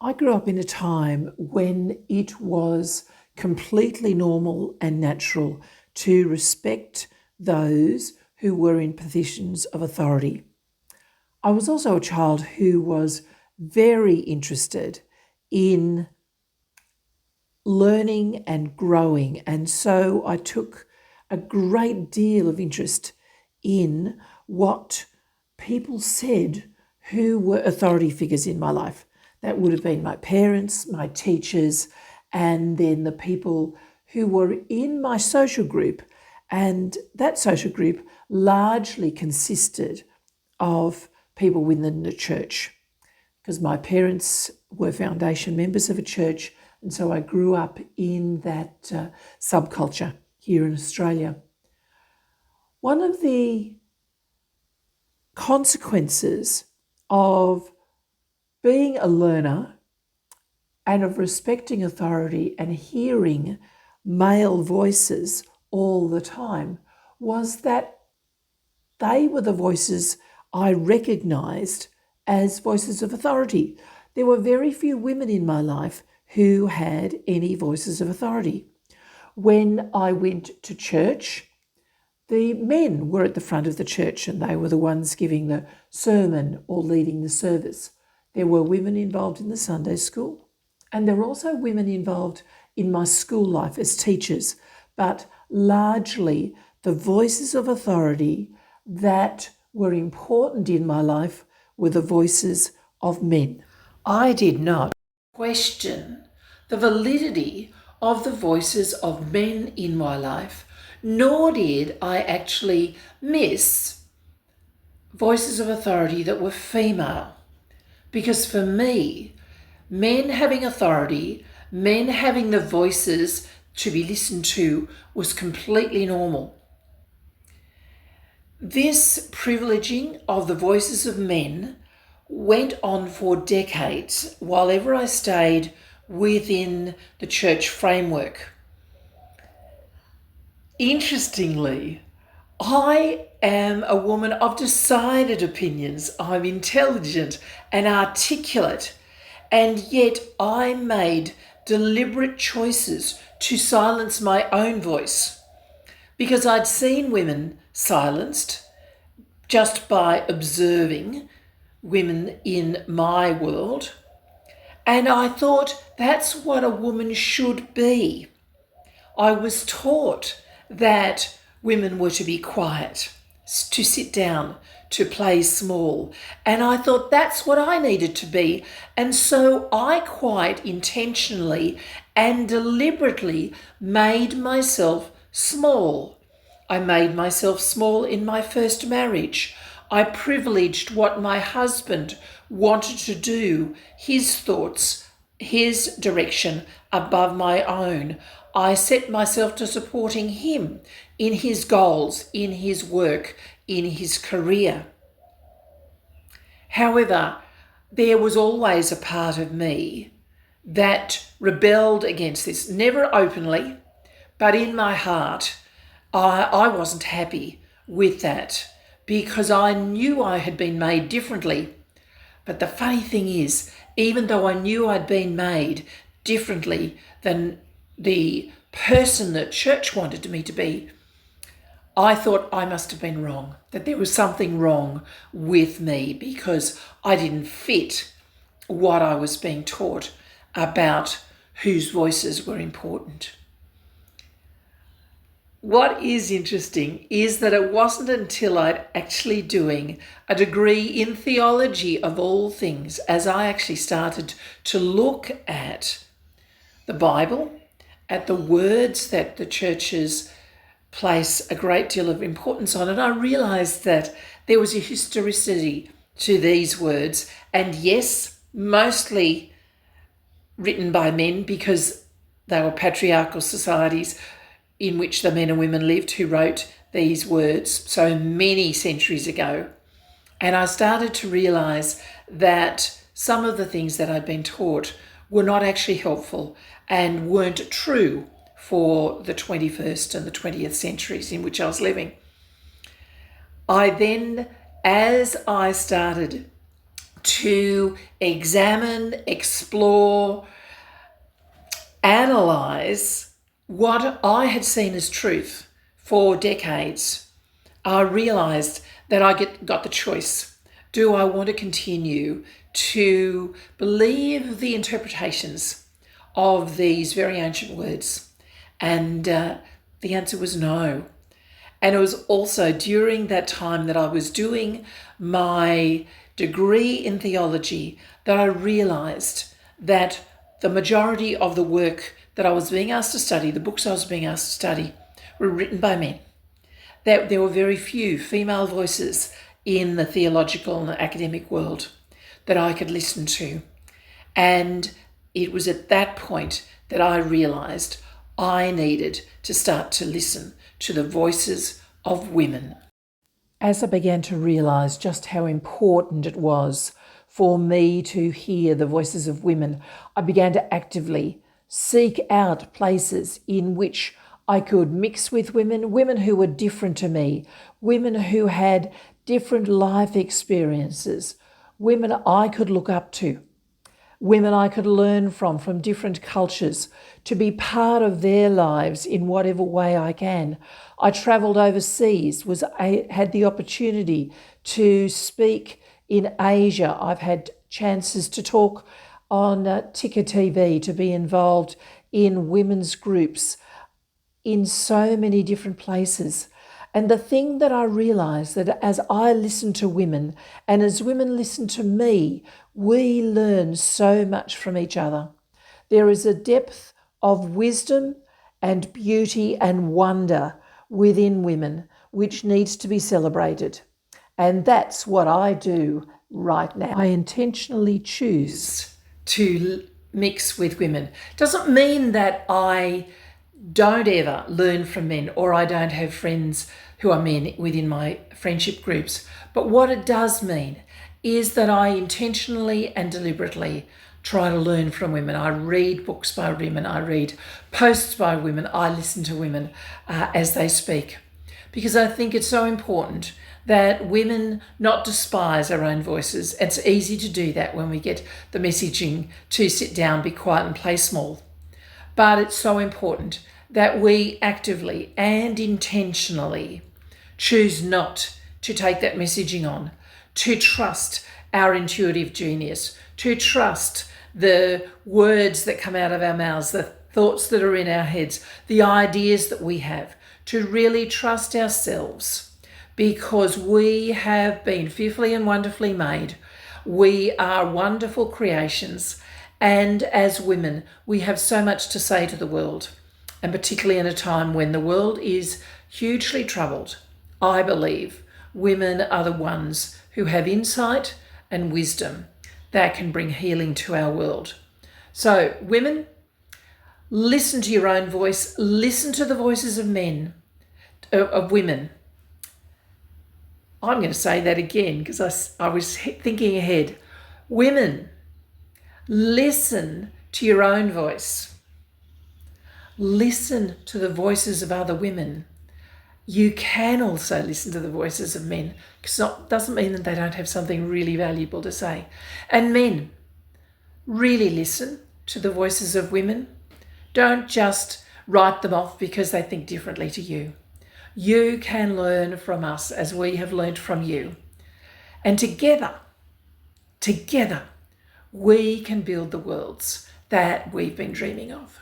I grew up in a time when it was completely normal and natural to respect those who were in positions of authority. I was also a child who was very interested in learning and growing, and so I took a great deal of interest in what people said who were authority figures in my life. That would have been my parents, my teachers, and then the people who were in my social group. And that social group largely consisted of people within the church, because my parents were foundation members of a church, and so I grew up in that subculture here in Australia. One of the consequences of being a learner and of respecting authority and hearing male voices all the time was that they were the voices I recognised as voices of authority. There were very few women in my life who had any voices of authority. When I went to church, the men were at the front of the church and they were the ones giving the sermon or leading the service. There were women involved in the Sunday school, and there were also women involved in my school life as teachers, but largely the voices of authority that were important in my life were the voices of men. I did not question the validity of the voices of men in my life, nor did I actually miss voices of authority that were female. Because for me, men having authority, men having the voices to be listened to was completely normal. This privileging of the voices of men went on for decades while ever I stayed within the church framework. Interestingly, I am a woman of decided opinions. I'm intelligent and articulate, and yet I made deliberate choices to silence my own voice because I'd seen women silenced just by observing women in my world, and I thought that's what a woman should be. I was taught that women were to be quiet, to sit down, to play small. And I thought that's what I needed to be. And so I quite intentionally and deliberately made myself small. I made myself small in my first marriage. I privileged what my husband wanted to do, his thoughts, his direction above my own. I set myself to supporting him in his goals, in his work, in his career. However, there was always a part of me that rebelled against this, never openly, but in my heart, I wasn't happy with that because I knew I had been made differently. But the funny thing is, even though I knew I'd been made differently than the person that church wanted me to be, I thought I must have been wrong, that there was something wrong with me because I didn't fit what I was being taught about whose voices were important. What is interesting is that it wasn't until I'd actually doing a degree in theology of all things, as I actually started to look at the Bible, at the words that the churches place a great deal of importance on, and I realised that there was a historicity to these words, and yes, mostly written by men because they were patriarchal societies in which the men and women lived who wrote these words so many centuries ago. And I started to realise that some of the things that I'd been taught were not actually helpful and weren't true for the 21st and the 20th centuries in which I was living. I then, as I started to examine, explore, analyze what I had seen as truth for decades, I realized that I got the choice. Do I want to continue to believe the interpretations of these very ancient words? And the answer was no. And it was also during that time that I was doing my degree in theology that I realized that the majority of the work that I was being asked to study, the books I was being asked to study, were written by men. That there were very few female voices in the theological and academic world that I could listen to. And it was at that point that I realized I needed to start to listen to the voices of women. As I began to realize just how important it was for me to hear the voices of women, I began to actively seek out places in which I could mix with women who were different to me, women who had different life experiences, women I could look up to, women I could learn from different cultures, to be part of their lives in whatever way I can. I travelled overseas, had the opportunity to speak in Asia. I've had chances to talk on Ticker TV, to be involved in women's groups in so many different places. And the thing that I realised that as I listen to women and as women listen to me, we learn so much from each other. There is a depth of wisdom and beauty and wonder within women which needs to be celebrated. And that's what I do right now. I intentionally choose to mix with women. Doesn't mean that I don't ever learn from men or I don't have friends who are men within my friendship groups. But what it does mean is that I intentionally and deliberately try to learn from women. I read books by women, I read posts by women, I listen to women as they speak. Because I think it's so important that women not despise our own voices. It's easy to do that when we get the messaging to sit down, be quiet and play small. But it's so important that we actively and intentionally choose not to take that messaging on, to trust our intuitive genius, to trust the words that come out of our mouths, the thoughts that are in our heads, the ideas that we have, to really trust ourselves, because we have been fearfully and wonderfully made. We are wonderful creations. And as women, we have so much to say to the world, and particularly in a time when the world is hugely troubled. I believe women are the ones who have insight and wisdom that can bring healing to our world. So, women, listen to your own voice. Listen to the voices of men, of women. I'm going to say that again because I was thinking ahead. Women, listen to your own voice. Listen to the voices of other women. You can also listen to the voices of men, because it doesn't mean that they don't have something really valuable to say. And men, really listen to the voices of women. Don't just write them off because they think differently to you. You can learn from us as we have learned from you. And together, we can build the worlds that we've been dreaming of.